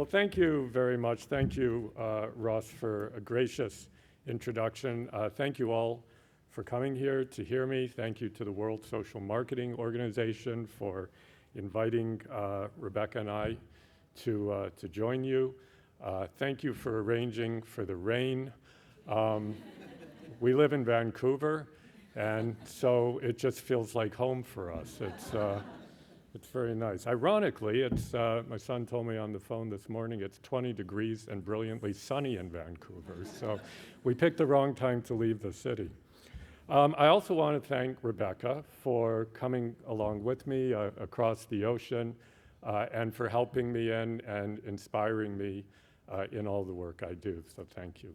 Well, thank you very much. Thank you, Ross, for a gracious introduction. Thank you all for coming here to hear me. Thank you to the World Social Marketing Organization for inviting Rebecca and I to join you. Thank you for arranging for the rain. We live in Vancouver, and so it just feels like home for us. It's very nice. Ironically, my son told me on the phone this morning, it's 20 degrees and brilliantly sunny in Vancouver. So we picked the wrong time to leave the city. I also want to thank Rebecca for coming along with me across the ocean and for helping me and inspiring me in all the work I do. So thank you,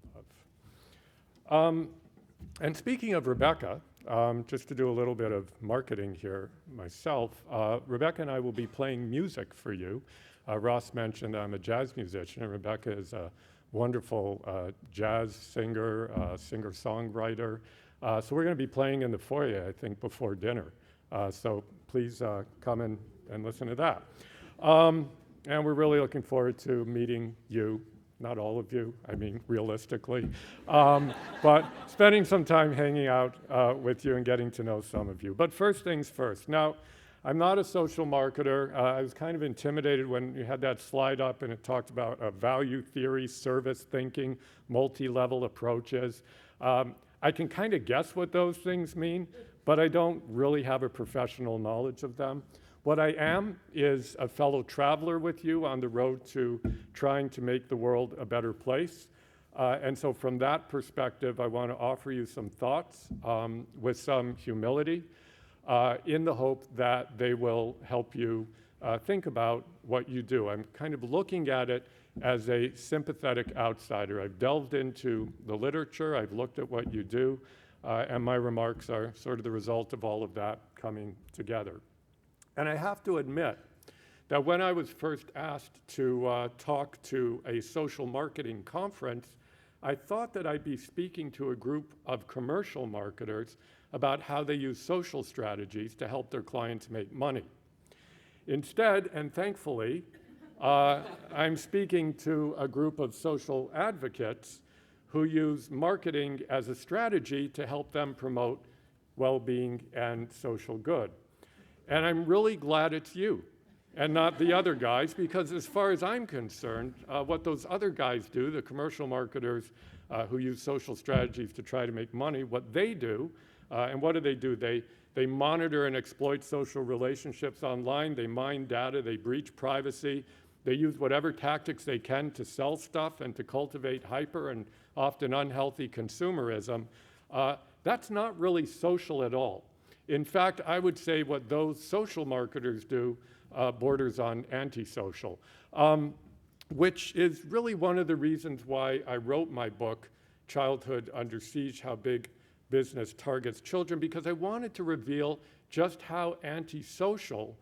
love. And speaking of Rebecca, just to do a little bit of marketing here myself, Rebecca and I will be playing music for you. Ross mentioned I'm a jazz musician, and Rebecca is a wonderful jazz singer, singer-songwriter. So we're going to be playing in the foyer, I think, before dinner. So please come and listen to that. And we're really looking forward to meeting you. Not all of you, I mean, realistically, but spending some time hanging out with you and getting to know some of you. But first things first. Now, I'm not a social marketer. I was kind of intimidated when you had that slide up and it talked about value theory, service thinking, multi-level approaches. I can kind of guess what those things mean, but I don't really have a professional knowledge of them. What I am is a fellow traveler with you on the road to trying to make the world a better place. And so from that perspective, I want to offer you some thoughts with some humility in the hope that they will help you think about what you do. I'm kind of looking at it as a sympathetic outsider. I've delved into the literature, I've looked at what you do, and my remarks are sort of the result of all of that coming together. And I have to admit that when I was first asked to talk to a social marketing conference, I thought that I'd be speaking to a group of commercial marketers about how they use social strategies to help their clients make money. Instead, and thankfully, I'm speaking to a group of social advocates who use marketing as a strategy to help them promote well-being and social good. And I'm really glad it's you and not the other guys, because as far as I'm concerned, what those other guys do, the commercial marketers who use social strategies to try to make money, what they do, and what do? They monitor and exploit social relationships online, they mine data, they breach privacy, they use whatever tactics they can to sell stuff and to cultivate hyper and often unhealthy consumerism. That's not really social at all. In fact, I would say what those social marketers do borders on antisocial, which is really one of the reasons why I wrote my book, Childhood Under Siege, How Big Business Targets Children, because I wanted to reveal just how antisocial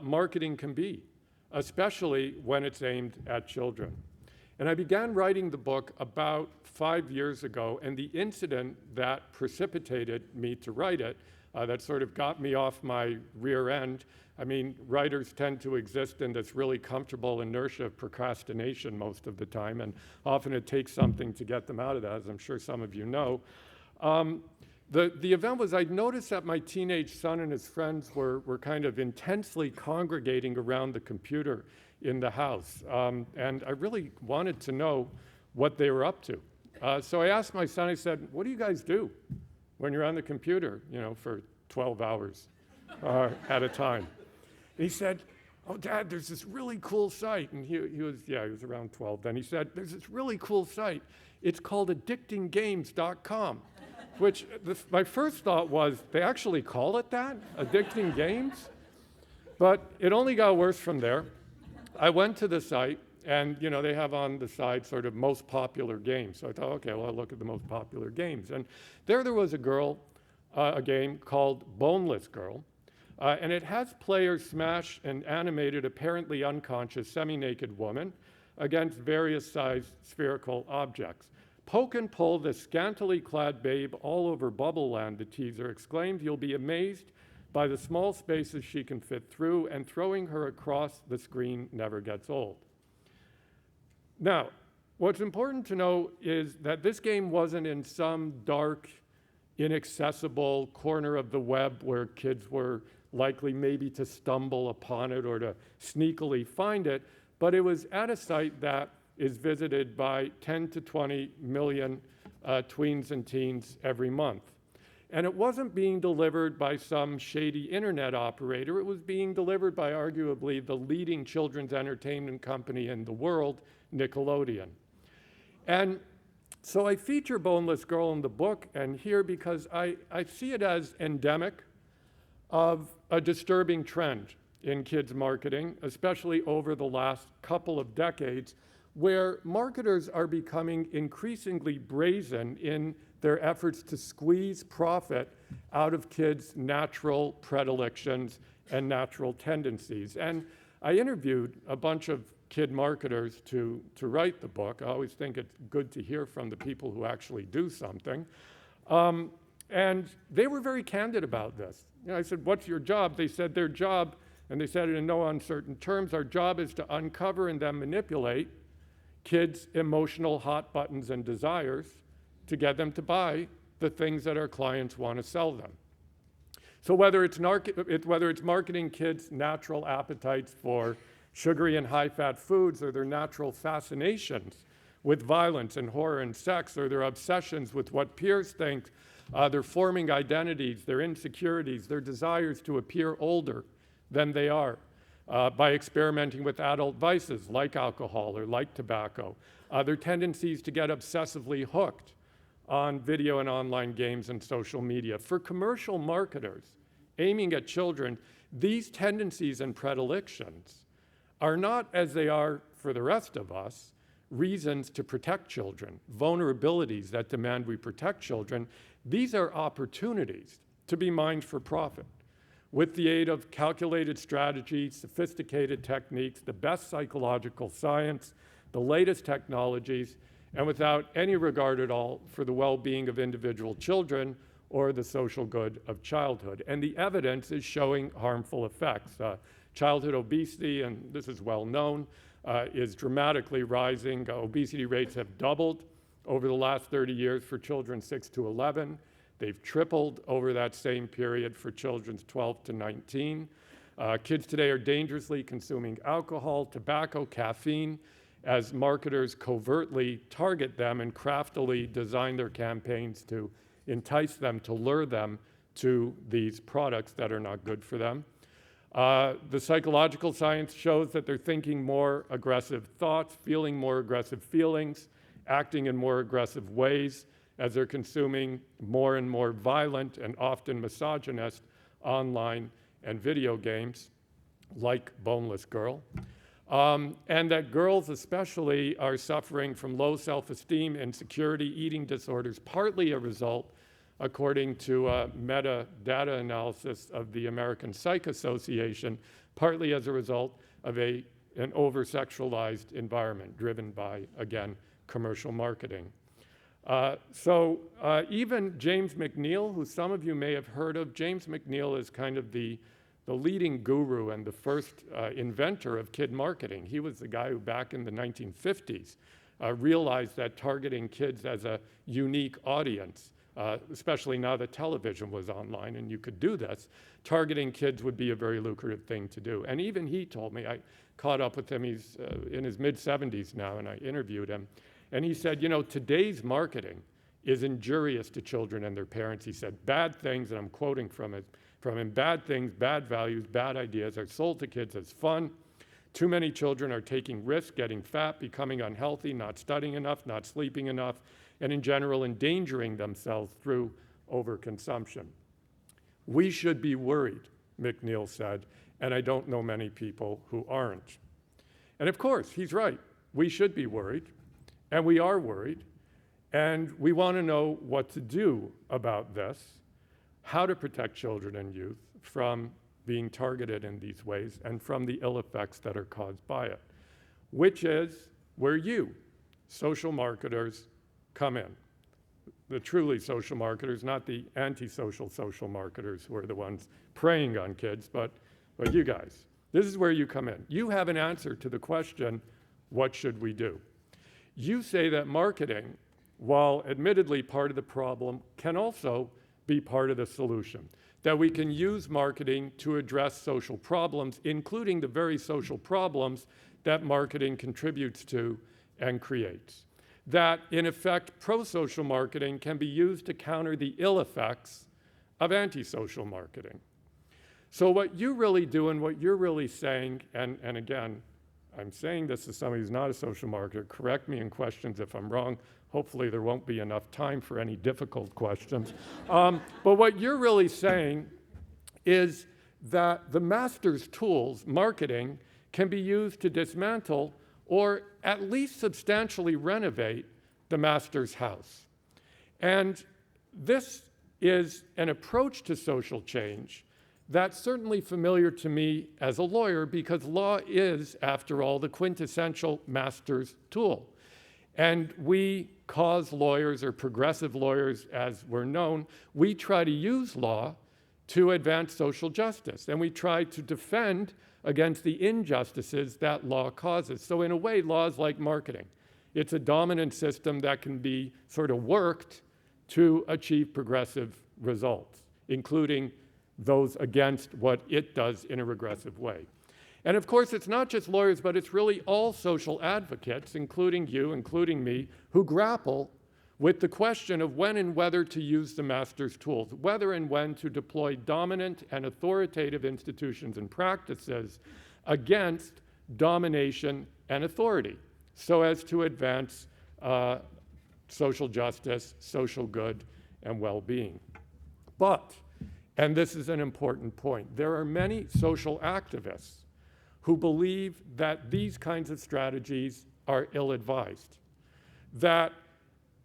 marketing can be, especially when it's aimed at children. And I began writing the book about 5 years ago, and the incident that precipitated me to write it, that sort of got me off my rear end. I mean, writers tend to exist in this really comfortable inertia of procrastination most of the time, and often it takes something to get them out of that, as I'm sure some of you know. The event was, I noticed that my teenage son and his friends were kind of intensely congregating around the computer in the house, and I really wanted to know what they were up to. So I asked my son, I said, what do you guys do when you're on the computer, for 12 hours at a time? And he said, oh, Dad, there's this really cool site. And he was around 12 then. He said, there's this really cool site. It's called addictinggames.com, which my first thought was, they actually call it that, Addicting Games? But it only got worse from there. I went to the site, and they have on the side sort of most popular games. So I thought, okay, well, I'll look at the most popular games. And there was a game called Boneless Girl, and it has players smash an animated, apparently unconscious, semi-naked woman against various sized spherical objects. Poke and pull this scantily clad babe all over Bubble Land, the teaser exclaimed. You'll be amazed by the small spaces she can fit through, and throwing her across the screen never gets old. Now, what's important to know is that this game wasn't in some dark, inaccessible corner of the web where kids were likely maybe to stumble upon it or to sneakily find it, but it was at a site that is visited by 10 to 20 million tweens and teens every month. And it wasn't being delivered by some shady internet operator. It was being delivered by arguably the leading children's entertainment company in the world, Nickelodeon. And so I feature Boneless Girl in the book and here because I see it as endemic of a disturbing trend in kids marketing, especially over the last couple of decades, where marketers are becoming increasingly brazen in their efforts to squeeze profit out of kids' natural predilections and natural tendencies. And I interviewed a bunch of kid marketers to write the book. I always think it's good to hear from the people who actually do something. And they were very candid about this. You know, I said, what's your job? They said their job, and they said it in no uncertain terms, our job is to uncover and then manipulate kids' emotional hot buttons and desires to get them to buy the things that our clients want to sell them. So whether it's marketing kids' natural appetites for sugary and high-fat foods, or their natural fascinations with violence and horror and sex, or their obsessions with what peers think, their forming identities, their insecurities, their desires to appear older than they are, by experimenting with adult vices like alcohol or like tobacco, their tendencies to get obsessively hooked on video and online games and social media. For commercial marketers aiming at children, these tendencies and predilections are not, as they are for the rest of us, reasons to protect children, vulnerabilities that demand we protect children. These are opportunities to be mined for profit. With the aid of calculated strategies, sophisticated techniques, the best psychological science, the latest technologies, and without any regard at all for the well-being of individual children or the social good of childhood. And the evidence is showing harmful effects. Childhood obesity, and this is well known, is dramatically rising. Obesity rates have doubled over the last 30 years for children 6 to 11. They've tripled over that same period for children 12 to 19. Kids today are dangerously consuming alcohol, tobacco, caffeine, as marketers covertly target them and craftily design their campaigns to entice them, to lure them to these products that are not good for them. The psychological science shows that they're thinking more aggressive thoughts, feeling more aggressive feelings, acting in more aggressive ways as they're consuming more and more violent and often misogynist online and video games like Boneless Girl. And that girls especially are suffering from low self-esteem, insecurity, eating disorders, partly a result, according to a meta-data analysis of the American Psych Association, partly as a result of an over-sexualized environment driven by, again, commercial marketing. So even James McNeill, who some of you may have heard of, James McNeill is kind of the leading guru and the first inventor of kid marketing. He was the guy who back in the 1950s realized that targeting kids as a unique audience, especially now that television was online and you could do this, targeting kids would be a very lucrative thing to do. And even he told me, I caught up with him, he's in his mid-70s now, and I interviewed him, and he said, you know, today's marketing is injurious to children and their parents. He said, bad things, and I'm quoting from him, bad things, bad values, bad ideas are sold to kids as fun. Too many children are taking risks, getting fat, becoming unhealthy, not studying enough, not sleeping enough, and in general endangering themselves through overconsumption. We should be worried, McNeill said, and I don't know many people who aren't. And of course, he's right. We should be worried, and we are worried, and we want to know what to do about this, how to protect children and youth from being targeted in these ways and from the ill effects that are caused by it, which is where you, social marketers, come in. The truly social marketers, not the antisocial social marketers who are the ones preying on kids, but you guys. This is where you come in. You have an answer to the question, what should we do? You say that marketing, while admittedly part of the problem, can also be part of the solution. That we can use marketing to address social problems, including the very social problems that marketing contributes to and creates. That, in effect, pro-social marketing can be used to counter the ill effects of antisocial marketing. So what you really do and what you're really saying, and again, I'm saying this to somebody who's not a social marketer, correct me in questions if I'm wrong. Hopefully there won't be enough time for any difficult questions. But what you're really saying is that the master's tools, marketing, can be used to dismantle or at least substantially renovate the master's house. And this is an approach to social change that's certainly familiar to me as a lawyer, because law is, after all, the quintessential master's tool. And we cause lawyers, or progressive lawyers as we're known, we try to use law to advance social justice. And we try to defend against the injustices that law causes. So in a way, law is like marketing. It's a dominant system that can be sort of worked to achieve progressive results, including those against what it does in a regressive way. And of course, it's not just lawyers, but it's really all social advocates, including you, including me, who grapple with the question of when and whether to use the master's tools, whether and when to deploy dominant and authoritative institutions and practices against domination and authority, so as to advance social justice, social good, and well-being. But, and this is an important point, there are many social activists who believe that these kinds of strategies are ill-advised, that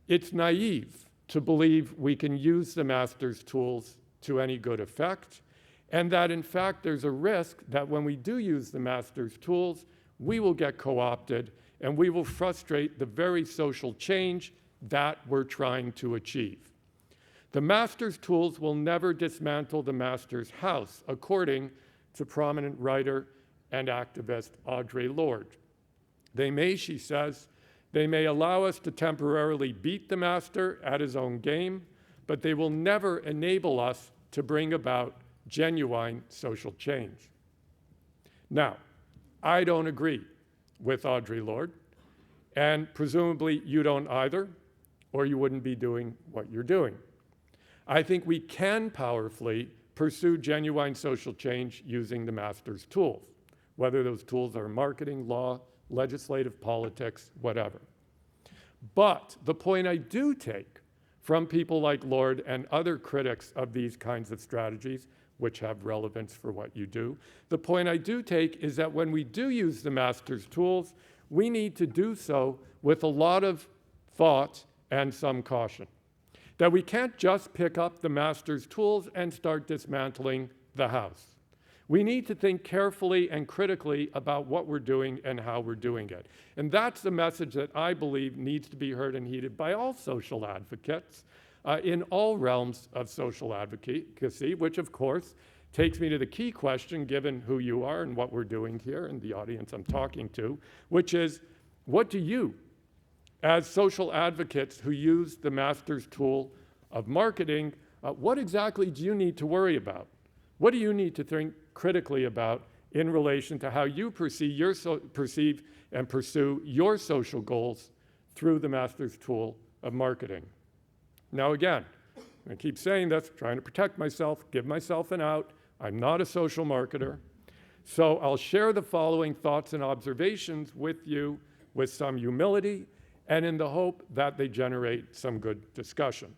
it's naive to believe we can use the master's tools to any good effect, and that in fact there's a risk that when we do use the master's tools, we will get co-opted and we will frustrate the very social change that we're trying to achieve. The master's tools will never dismantle the master's house, according to prominent writer and activist Audre Lorde. They may, she says, they may allow us to temporarily beat the master at his own game, but they will never enable us to bring about genuine social change. Now, I don't agree with Audre Lorde, and presumably you don't either, or you wouldn't be doing what you're doing. I think we can powerfully pursue genuine social change using the master's tools, whether those tools are marketing, law, legislative, politics, whatever. But the point I do take from people like Lorde and other critics of these kinds of strategies, which have relevance for what you do, the point I do take is that when we do use the master's tools, we need to do so with a lot of thought and some caution. That we can't just pick up the master's tools and start dismantling the house. We need to think carefully and critically about what we're doing and how we're doing it. And that's the message that I believe needs to be heard and heeded by all social advocates in all realms of social advocacy, which of course takes me to the key question, given who you are and what we're doing here and the audience I'm talking to, which is, what do you, as social advocates who use the master's tool of marketing, what exactly do you need to worry about? What do you need to think critically about in relation to how you perceive and pursue your social goals through the master's tool of marketing? Now again, I keep saying this, trying to protect myself, give myself an out. I'm not a social marketer. So I'll share the following thoughts and observations with you with some humility and in the hope that they generate some good discussion.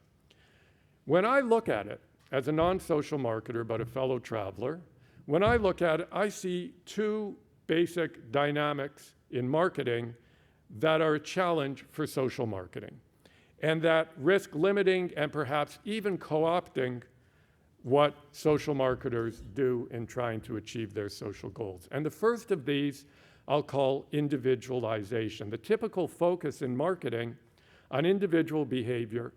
When I look at it as a non-social marketer but a fellow traveler, when I look at it, I see two basic dynamics in marketing that are a challenge for social marketing and that risk limiting and perhaps even co-opting what social marketers do in trying to achieve their social goals. And the first of these I'll call individualization, the typical focus in marketing on individual behavior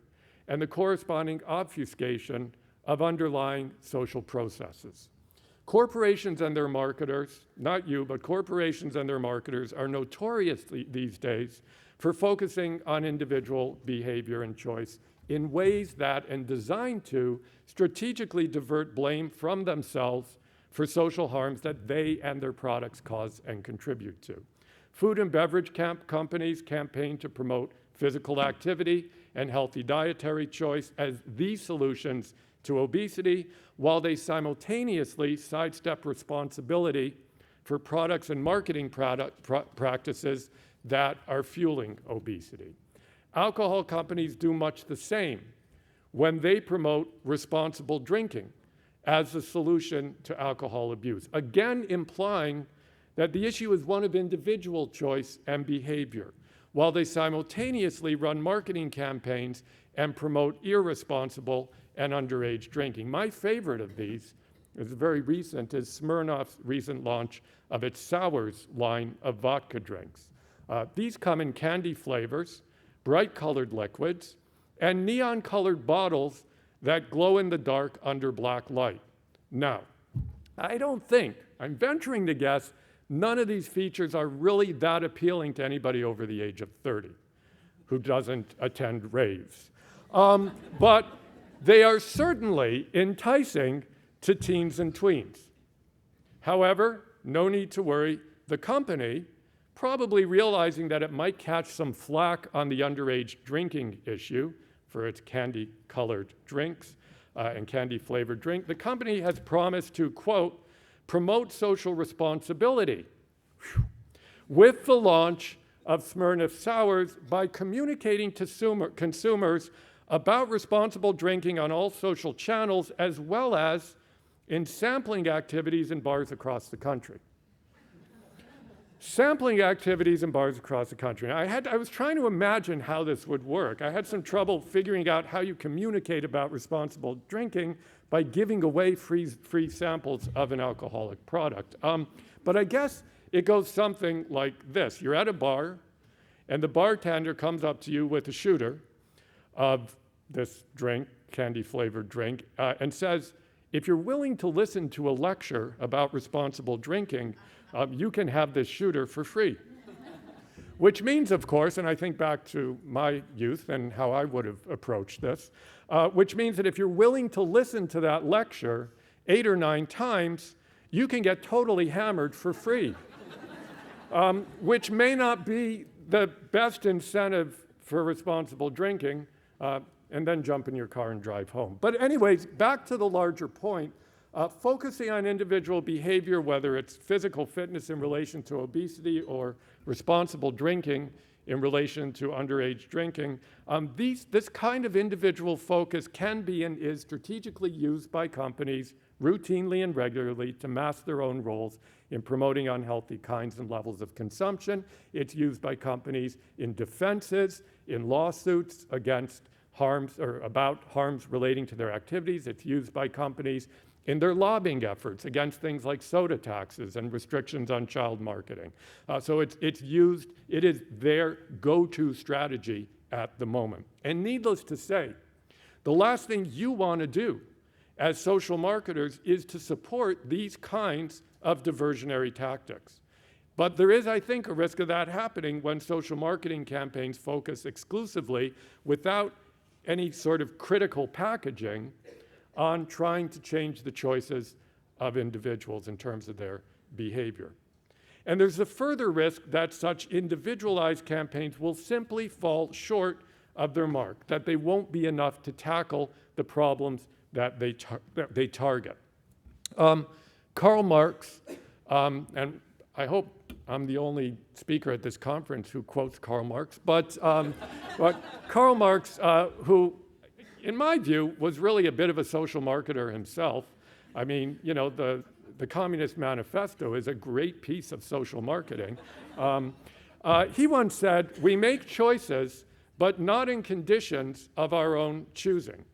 and the corresponding obfuscation of underlying social processes. Corporations and their marketers, not you, but corporations and their marketers are notorious these days for focusing on individual behavior and choice in ways that, and designed to, strategically divert blame from themselves for social harms that they and their products cause and contribute to. Food and beverage companies campaign to promote physical activity and healthy dietary choice as the solutions to obesity, while they simultaneously sidestep responsibility for products and marketing practices that are fueling obesity. Alcohol companies do much the same when they promote responsible drinking as the solution to alcohol abuse, again implying that the issue is one of individual choice and behavior, while they simultaneously run marketing campaigns and promote irresponsible and underage drinking. My favorite of these is very recent, is Smirnoff's recent launch of its Sours line of vodka drinks. These come in candy flavors, bright colored liquids, and neon colored bottles that glow in the dark under black light. Now, I don't think, I'm venturing to guess, none of these features are really that appealing to anybody over the age of 30 who doesn't attend raves. But they are certainly enticing to teens and tweens. However, no need to worry. The company, probably realizing that it might catch some flack on the underage drinking issue for its candy-colored drinks and candy-flavored drink, the company has promised to, quote, promote social responsibility with the launch of Smirnoff Sours by communicating to consumers about responsible drinking on all social channels, as well as in sampling activities in bars across the country. Sampling activities in bars across the country. I was trying to imagine how this would work. I had some trouble figuring out how you communicate about responsible drinking by giving away free samples of an alcoholic product. But I guess it goes something like this. You're at a bar, and the bartender comes up to you with a shooter of this drink, candy-flavored drink, and says, if you're willing to listen to a lecture about responsible drinking, you can have this shooter for free. Which means, of course, and I think back to my youth and how I would have approached this, which means that if you're willing to listen to that lecture 8 or 9 times, you can get totally hammered for free, which may not be the best incentive for responsible drinking, and then jump in your car and drive home. But anyways, back to the larger point, focusing on individual behavior, whether it's physical fitness in relation to obesity or responsible drinking in relation to underage drinking, this kind of individual focus can be and is strategically used by companies routinely and regularly to mask their own roles in promoting unhealthy kinds and levels of consumption. It's used by companies in defenses, in lawsuits against harms or about harms relating to their activities. It's used by companies in their lobbying efforts against things like soda taxes and restrictions on child marketing. So it is their go-to strategy at the moment. And needless to say, the last thing you want to do as social marketers is to support these kinds of diversionary tactics. But there is, I think, a risk of that happening when social marketing campaigns focus exclusively, without any sort of critical packaging, on trying to change the choices of individuals in terms of their behavior. And there's a further risk that such individualized campaigns will simply fall short of their mark, that they won't be enough to tackle the problems that they target. Karl Marx, and I hope I'm the only speaker at this conference who quotes Karl Marx, but Karl Marx, who, in my view, was really a bit of a social marketer himself. I mean, you know, the Communist Manifesto is a great piece of social marketing. He once said, "We make choices, but not in conditions of our own choosing."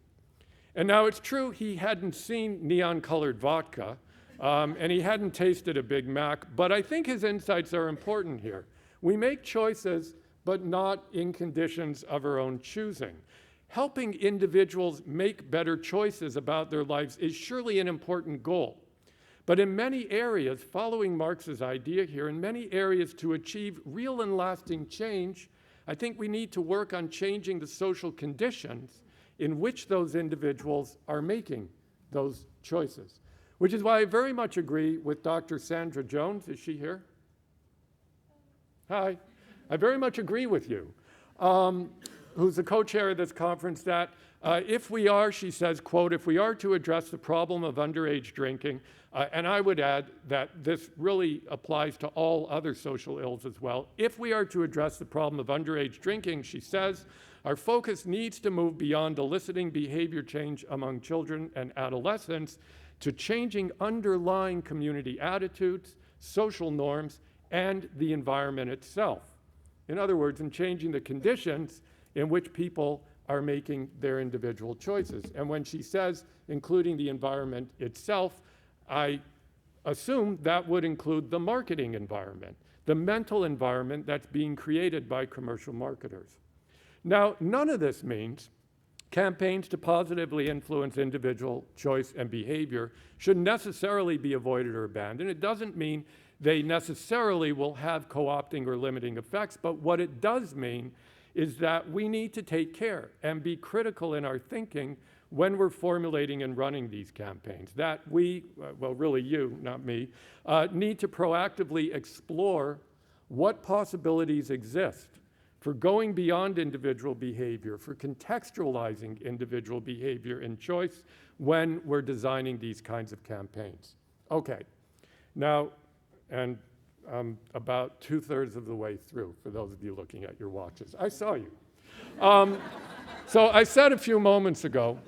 And now it's true he hadn't seen neon-colored vodka, and he hadn't tasted a Big Mac, but I think his insights are important here. We make choices, but not in conditions of our own choosing. Helping individuals make better choices about their lives is surely an important goal. But in many areas, following Marx's idea here, in many areas to achieve real and lasting change, I think we need to work on changing the social conditions in which those individuals are making those choices, which is why I very much agree with Dr. Sandra Jones. Is she here? Hi. I very much agree with you, who's the co-chair of this conference, that if we are, she says, quote, if we are to address the problem of underage drinking, and I would add that this really applies to all other social ills as well. If we are to address the problem of underage drinking, she says, our focus needs to move beyond eliciting behavior change among children and adolescents to changing underlying community attitudes, social norms, and the environment itself. In other words, in changing the conditions in which people are making their individual choices. And when she says, including the environment itself, I assume that would include the marketing environment, the mental environment that's being created by commercial marketers. Now, none of this means campaigns to positively influence individual choice and behavior should necessarily be avoided or abandoned. It doesn't mean they necessarily will have co-opting or limiting effects, but what it does mean is that we need to take care and be critical in our thinking when we're formulating and running these campaigns, that we, well, really you, not me, need to proactively explore what possibilities exist for going beyond individual behavior, for contextualizing individual behavior and choice when we're designing these kinds of campaigns. Okay, now, and about 2/3 of the way through, for those of you looking at your watches. I saw you. So I said a few moments ago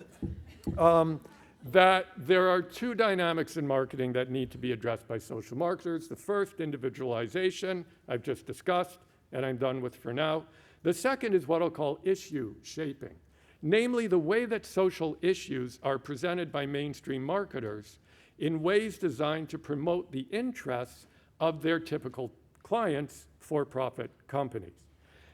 that there are two dynamics in marketing that need to be addressed by social marketers. The first, individualization, I've just discussed, and I'm done with for now. The second is what I'll call issue shaping, namely the way that social issues are presented by mainstream marketers in ways designed to promote the interests of their typical clients, for-profit companies.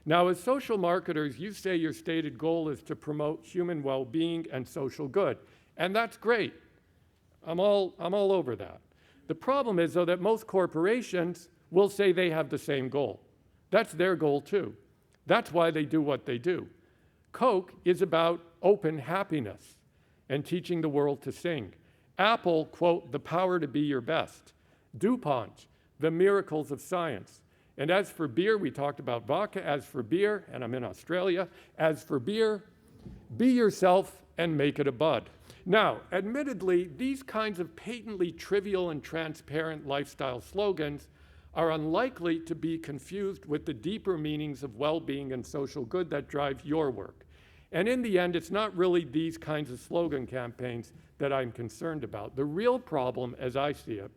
Now, as social marketers, you say your stated goal is to promote human well-being and social good, and that's great. I'm all over that. The problem is, though, that most corporations will say they have the same goal. That's their goal, too. That's why they do what they do. Coke is about open happiness and teaching the world to sing. Apple, quote, the power to be your best. DuPont, the miracles of science. And as for beer, we talked about vodka. As for beer, and I'm in Australia, as for beer, be yourself and make it a bud. Now, admittedly, these kinds of patently trivial and transparent lifestyle slogans are unlikely to be confused with the deeper meanings of well-being and social good that drive your work. And in the end, it's not really these kinds of slogan campaigns that I'm concerned about. The real problem, as I see it,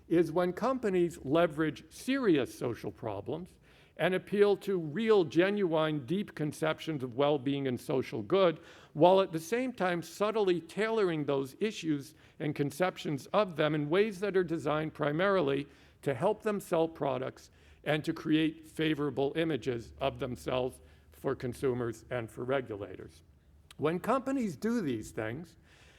is when companies leverage serious social problems and appeal to real, genuine, deep conceptions of well-being and social good, while at the same time subtly tailoring those issues and conceptions of them in ways that are designed primarily to help them sell products and to create favorable images of themselves for consumers and for regulators. When companies do these things,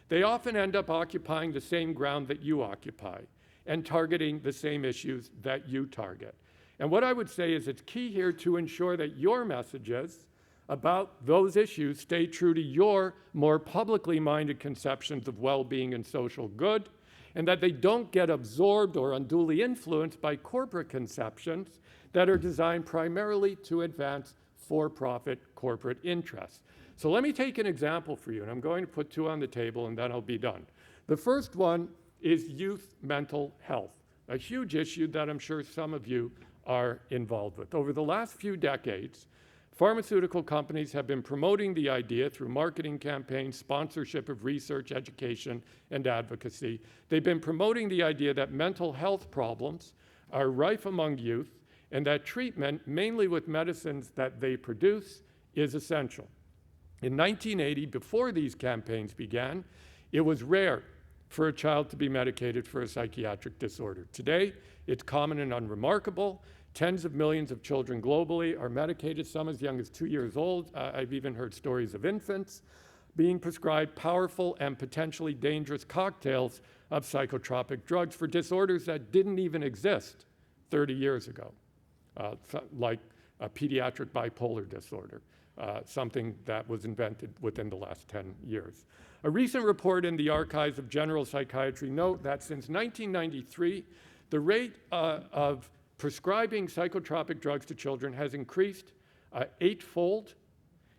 they often end up occupying the same ground that you occupy and targeting the same issues that you target. And what I would say is it's key here to ensure that your messages about those issues stay true to your more publicly minded conceptions of well-being and social good, and that they don't get absorbed or unduly influenced by corporate conceptions that are designed primarily to advance for-profit corporate interests. So let me take an example for you, and I'm going to put two on the table and then I'll be done. The first one is youth mental health, a huge issue that I'm sure some of you are involved with. Over the last few decades, pharmaceutical companies have been promoting the idea through marketing campaigns, sponsorship of research, education, and advocacy. They've been promoting the idea that mental health problems are rife among youth and that treatment, mainly with medicines that they produce, is essential. In 1980, before these campaigns began, it was rare for a child to be medicated for a psychiatric disorder. Today, it's common and unremarkable. Tens of millions of children globally are medicated, some as young as 2 years old. I've even heard stories of infants being prescribed powerful and potentially dangerous cocktails of psychotropic drugs for disorders that didn't even exist 30 years ago, like pediatric bipolar disorder, something that was invented within the last 10 years. A recent report in the Archives of General Psychiatry note that since 1993, the rate of prescribing psychotropic drugs to children has increased 8-fold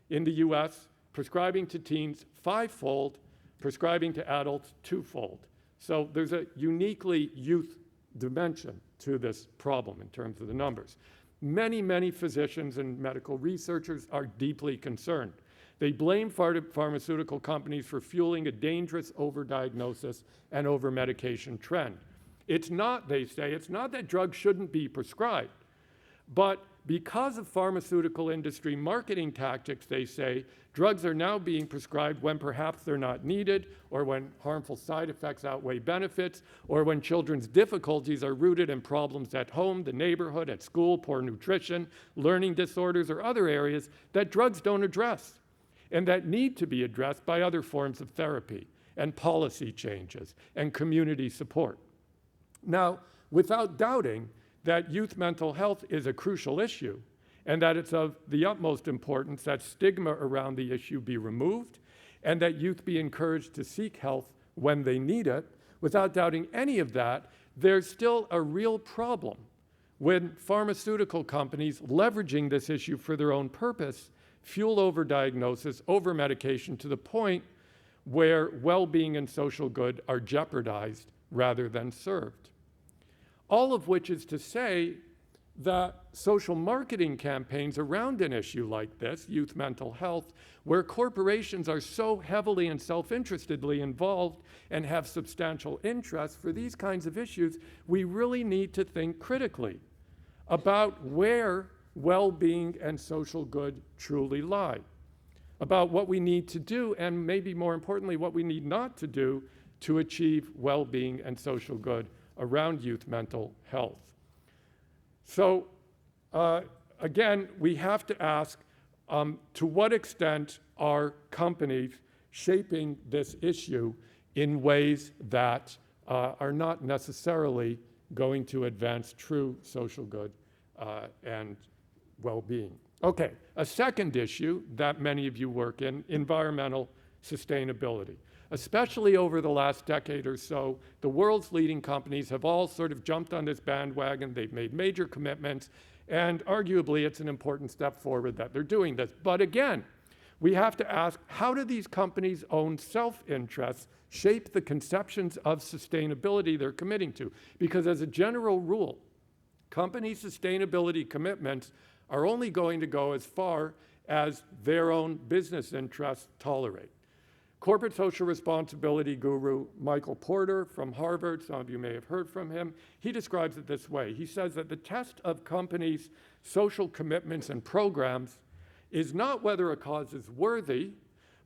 in the US, prescribing to teens 5-fold, prescribing to adults 2-fold. So there's a uniquely youth dimension to this problem in terms of the numbers. Many, many physicians and medical researchers are deeply concerned. They blame pharmaceutical companies for fueling a dangerous overdiagnosis and overmedication trend. It's not, they say, it's not that drugs shouldn't be prescribed, but because of pharmaceutical industry marketing tactics, they say, drugs are now being prescribed when perhaps they're not needed, or when harmful side effects outweigh benefits, or when children's difficulties are rooted in problems at home, the neighborhood, at school, poor nutrition, learning disorders, or other areas that drugs don't address, and that need to be addressed by other forms of therapy and policy changes and community support. Now, without doubting that youth mental health is a crucial issue and that it's of the utmost importance that stigma around the issue be removed and that youth be encouraged to seek help when they need it, without doubting any of that, there's still a real problem when pharmaceutical companies leveraging this issue for their own purpose fuel overdiagnosis, overmedication to the point where well-being and social good are jeopardized rather than served. All of which is to say that social marketing campaigns around an issue like this, youth mental health, where corporations are so heavily and self-interestedly involved and have substantial interest for these kinds of issues, we really need to think critically about where well-being and social good truly lie, about what we need to do, and maybe more importantly, what we need not to do to achieve well-being and social good around youth mental health. So again, we have to ask, to what extent are companies shaping this issue in ways that are not necessarily going to advance true social good and well-being? Okay, a second issue that many of you work in, environmental sustainability. Especially over the last decade or so, the world's leading companies have all sort of jumped on this bandwagon. They've made major commitments, and arguably it's an important step forward that they're doing this. But again, we have to ask, how do these companies' own self-interests shape the conceptions of sustainability they're committing to? Because as a general rule, company sustainability commitments are only going to go as far as their own business interests tolerate. Corporate social responsibility guru Michael Porter from Harvard, some of you may have heard from him, he describes it this way. He says that the test of companies' social commitments and programs is not whether a cause is worthy,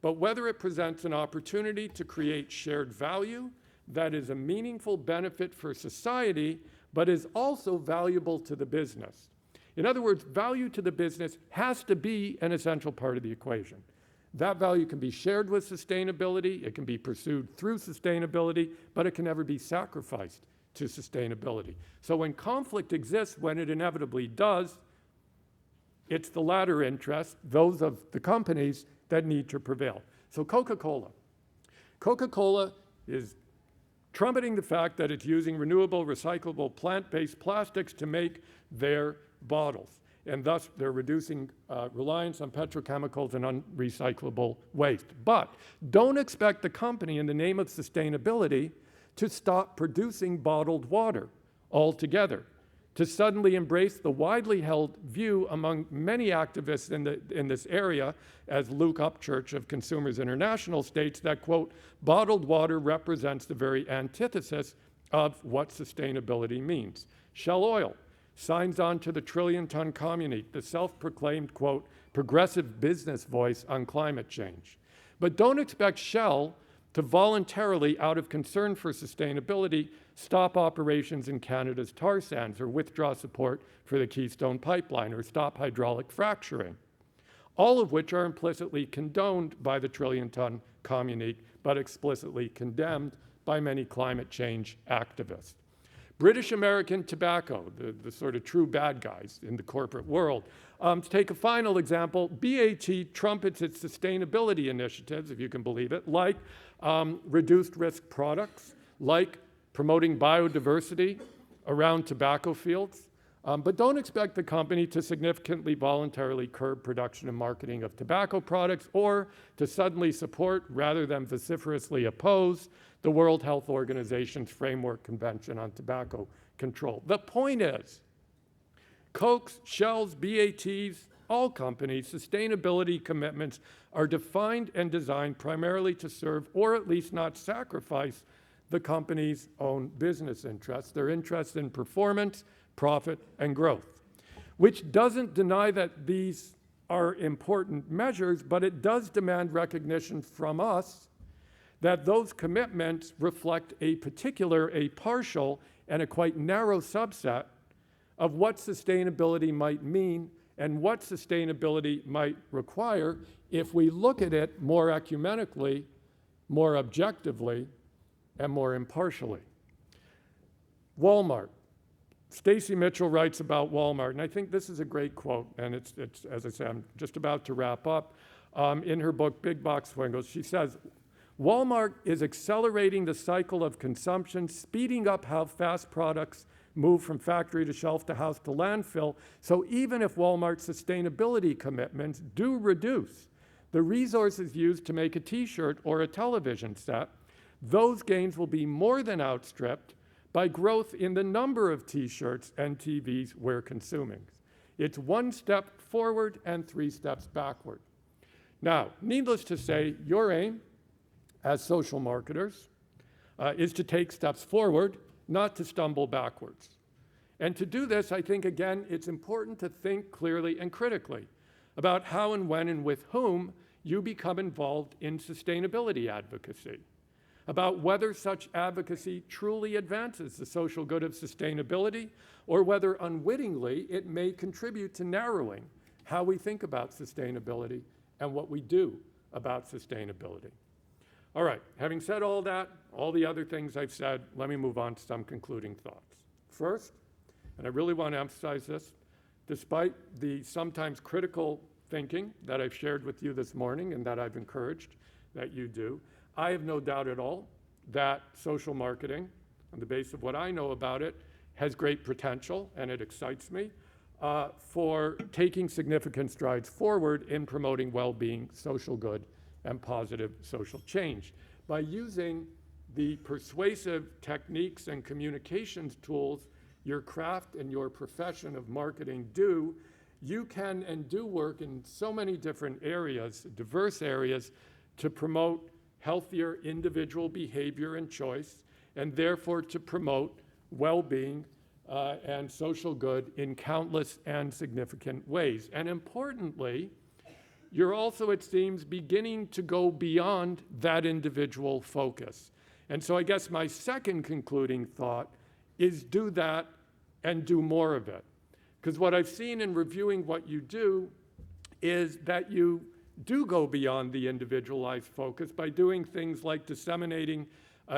but whether it presents an opportunity to create shared value that is a meaningful benefit for society, but is also valuable to the business. In other words, value to the business has to be an essential part of the equation. That value can be shared with sustainability, it can be pursued through sustainability, but it can never be sacrificed to sustainability. So when conflict exists, when it inevitably does, it's the latter interest, those of the companies, that need to prevail. So Coca-Cola. Coca-Cola is trumpeting the fact that it's using renewable, recyclable, plant-based plastics to make their bottles. And thus they're reducing reliance on petrochemicals and unrecyclable waste. But don't expect the company, in the name of sustainability, to stop producing bottled water altogether, to suddenly embrace the widely held view among many activists in this area, as Luke Upchurch of Consumers International states, that, quote, bottled water represents the very antithesis of what sustainability means. Shell Oil signs on to the trillion-ton communique, the self-proclaimed, quote, progressive business voice on climate change. But don't expect Shell to voluntarily, out of concern for sustainability, stop operations in Canada's tar sands or withdraw support for the Keystone Pipeline or stop hydraulic fracturing, all of which are implicitly condoned by the trillion-ton communique, but explicitly condemned by many climate change activists. British American Tobacco, the sort of true bad guys in the corporate world. To take a final example, BAT trumpets its sustainability initiatives, if you can believe it, like reduced risk products, like promoting biodiversity around tobacco fields. But don't expect the company to significantly voluntarily curb production and marketing of tobacco products or to suddenly support, rather than vociferously oppose, the World Health Organization's Framework Convention on Tobacco Control. The point is, Coke's, Shell's, BAT's, all companies' sustainability commitments are defined and designed primarily to serve, or at least not sacrifice, the company's own business interests, their interests in performance, profit, and growth, which doesn't deny that these are important measures, but it does demand recognition from us that those commitments reflect a particular, a partial, and a quite narrow subset of what sustainability might mean and what sustainability might require if we look at it more ecumenically, more objectively, and more impartially. Walmart. Stacy Mitchell writes about Walmart, and I think this is a great quote, and it's as I say, I'm just about to wrap up. In her book, Big Box Swingles, she says, Walmart is accelerating the cycle of consumption, speeding up how fast products move from factory to shelf to house to landfill. So even if Walmart's sustainability commitments do reduce the resources used to make a t-shirt or a television set, those gains will be more than outstripped by growth in the number of t-shirts and TVs we're consuming. It's one step forward and 3 steps backward. Now, needless to say, your aim as social marketers is to take steps forward, not to stumble backwards. And to do this, I think, again, it's important to think clearly and critically about how and when and with whom you become involved in sustainability advocacy, about whether such advocacy truly advances the social good of sustainability, or whether unwittingly it may contribute to narrowing how we think about sustainability and what we do about sustainability. All right, having said all that, all the other things I've said, let me move on to some concluding thoughts. First, and I really want to emphasize this, despite the sometimes critical thinking that I've shared with you this morning and that I've encouraged that you do, I have no doubt at all that social marketing, on the basis of what I know about it, has great potential, and it excites me, for taking significant strides forward in promoting well-being, social good, and positive social change. By using the persuasive techniques and communications tools your craft and your profession of marketing do, you can and do work in so many different areas, diverse areas, to promote healthier individual behavior and choice, and therefore to promote well-being and social good in countless and significant ways. And importantly, you're also, it seems, beginning to go beyond that individual focus. And so I guess my second concluding thought is do that and do more of it. Because what I've seen in reviewing what you do is that you do go beyond the individualized focus by doing things like disseminating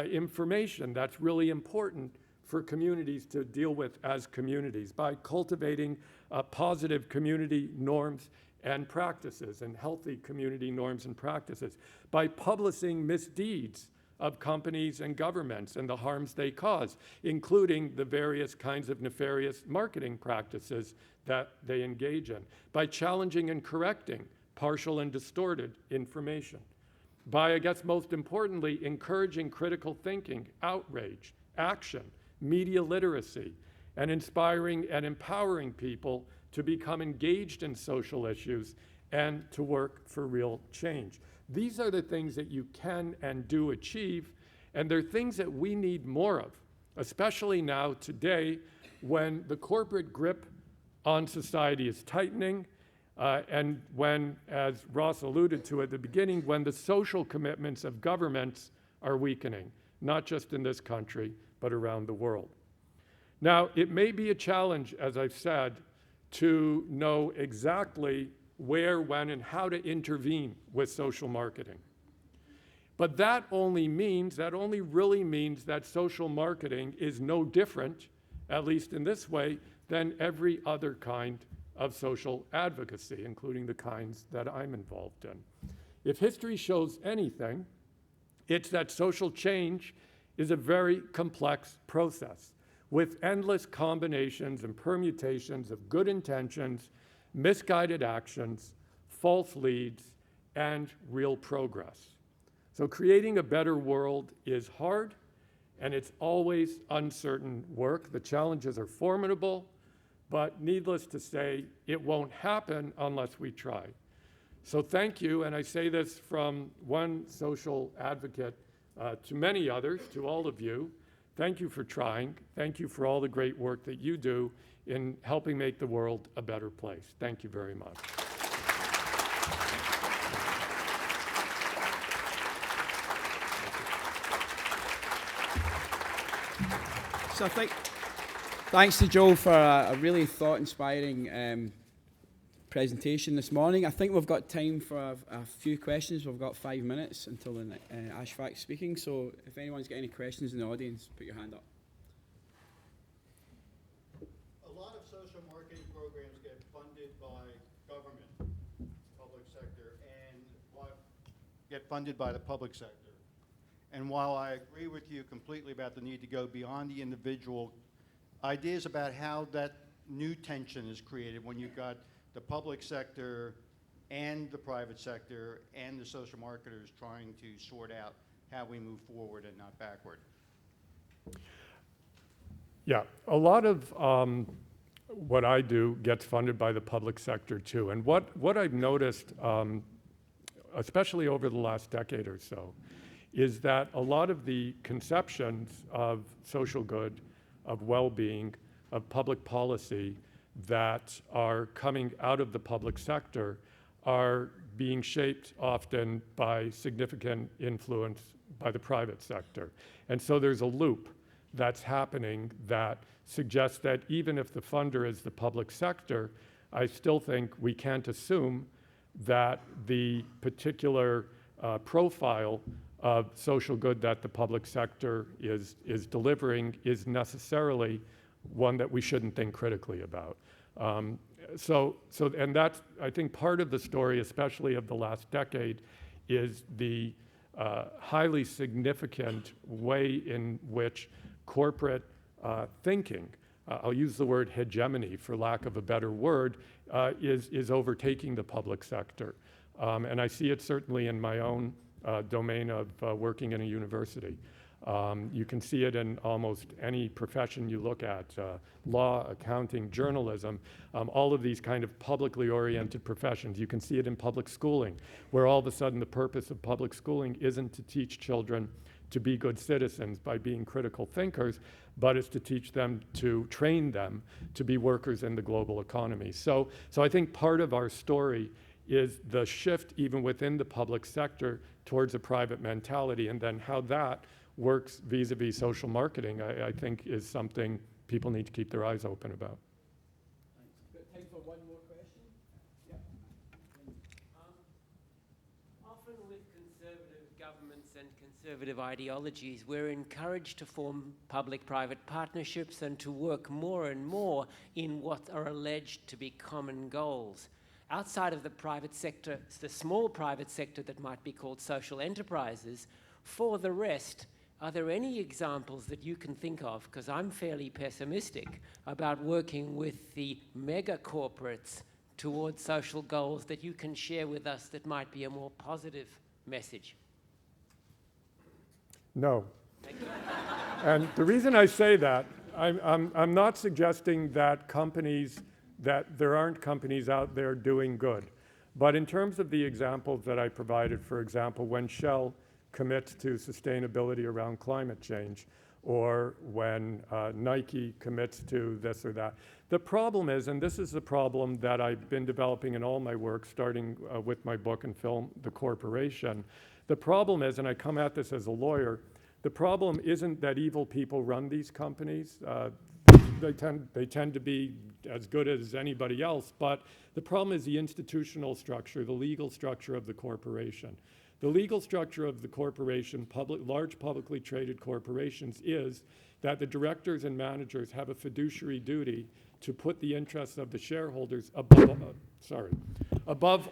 information that's really important for communities to deal with as communities, by cultivating positive community norms and practices and healthy community norms and practices, by publishing misdeeds of companies and governments and the harms they cause, including the various kinds of nefarious marketing practices that they engage in, by challenging and correcting partial and distorted information, by, I guess most importantly, encouraging critical thinking, outrage, action, media literacy, and inspiring and empowering people to become engaged in social issues and to work for real change. These are the things that you can and do achieve, and they're things that we need more of, especially now today when the corporate grip on society is tightening, and when, as Ross alluded to at the beginning, when the social commitments of governments are weakening, not just in this country, but around the world. Now, it may be a challenge, as I've said, to know exactly where, when, and how to intervene with social marketing. But that only really means that social marketing is no different, at least in this way, than every other kind of social advocacy, including the kinds that I'm involved in. If history shows anything, it's that social change is a very complex process with endless combinations and permutations of good intentions, misguided actions, false leads, and real progress. So creating a better world is hard, and it's always uncertain work. The challenges are formidable, but needless to say, it won't happen unless we try. So thank you, and I say this from one social advocate to many others, to all of you. Thank you for trying. Thank you for all the great work that you do in helping make the world a better place. Thank you very much. So thanks to Joe for a really thought-inspiring presentation this morning. I think we've got time for a few questions. We've got 5 minutes until Ashfaq's speaking. So if anyone's got any questions in the audience, put your hand up. A lot of social marketing programs get funded by government, public sector, and get funded by the public sector. And while I agree with you completely about the need to go beyond the individual, ideas about how that new tension is created when you've got the public sector and the private sector and the social marketers trying to sort out how we move forward and not backward. Yeah, a lot of what I do gets funded by the public sector too. And what I've noticed, especially over the last decade or so, is that a lot of the conceptions of social good, of well-being, of public policy that are coming out of the public sector are being shaped often by significant influence by the private sector. And so there's a loop that's happening that suggests that even if the funder is the public sector, I still think we can't assume that the particular profile of social good that the public sector is delivering is necessarily one that we shouldn't think critically about. And that's, I think, part of the story, especially of the last decade, is the highly significant way in which corporate thinking, I'll use the word hegemony for lack of a better word, is overtaking the public sector. And I see it certainly in my own domain of working in a university. You can see it in almost any profession you look at, law, accounting, journalism, all of these kind of publicly oriented professions. You can see it in public schooling, where all of a sudden the purpose of public schooling isn't to teach children to be good citizens by being critical thinkers, but it's to teach them, to train them to be workers in the global economy. So I think part of our story is the shift even within the public sector towards a private mentality, and then how that works vis-a-vis social marketing, I think is something people need to keep their eyes open about. Thanks. Got time for one more question? Yeah. Often with conservative governments and conservative ideologies, we're encouraged to form public-private partnerships and to work more and more in what are alleged to be common goals. Outside of the private sector, the small private sector that might be called social enterprises, for the rest, are there any examples that you can think of, because I'm fairly pessimistic about working with the mega corporates towards social goals, that you can share with us that might be a more positive message? No. Thank you. And the reason I say that, I'm not suggesting that there aren't companies out there doing good. But in terms of the examples that I provided, for example, when Shell commits to sustainability around climate change, or when Nike commits to this or that, the problem is, and this is the problem that I've been developing in all my work, starting with my book and film, The Corporation, the problem is, and I come at this as a lawyer, the problem isn't that evil people run these companies. They tend to be as good as anybody else, but the problem is the institutional structure, the legal structure of the corporation. The legal structure of the corporation, large publicly traded corporations, is that the directors and managers have a fiduciary duty to put the interests of the shareholders above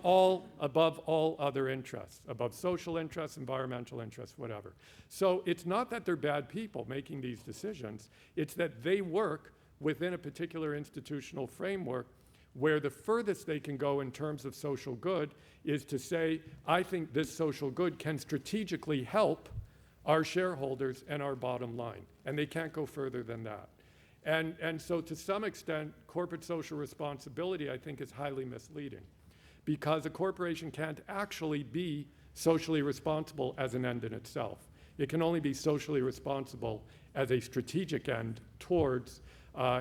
all other interests, above social interests, environmental interests, whatever. So it's not that they're bad people making these decisions, it's that they work within a particular institutional framework where the furthest they can go in terms of social good is to say, I think this social good can strategically help our shareholders and our bottom line. And they can't go further than that. And so to some extent, corporate social responsibility, I think, is highly misleading, because a corporation can't actually be socially responsible as an end in itself. It can only be socially responsible as a strategic end towards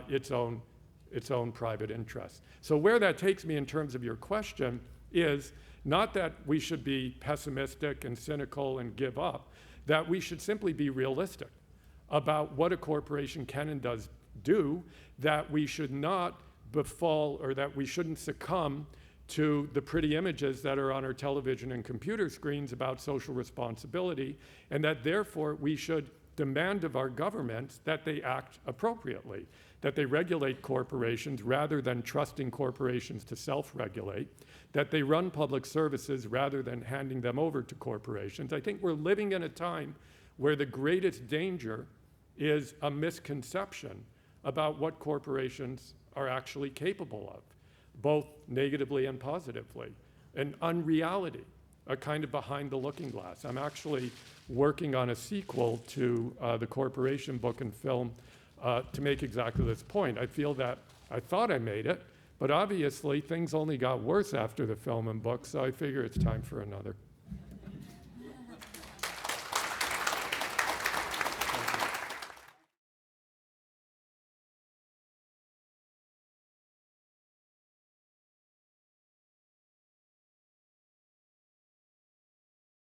its own private interests. So where that takes me in terms of your question is not that we should be pessimistic and cynical and give up, that we should simply be realistic about what a corporation can and does do, that we should not befall, or that we shouldn't succumb to the pretty images that are on our television and computer screens about social responsibility, and that therefore we should demand of our governments that they act appropriately, that they regulate corporations rather than trusting corporations to self-regulate, that they run public services rather than handing them over to corporations. I think we're living in a time where the greatest danger is a misconception about what corporations are actually capable of, both negatively and positively, an unreality, a kind of behind the looking glass. I'm actually working on a sequel to the corporation book and film to make exactly this point. I feel that I thought I made it, but obviously things only got worse after the film and book, so I figure it's time for another.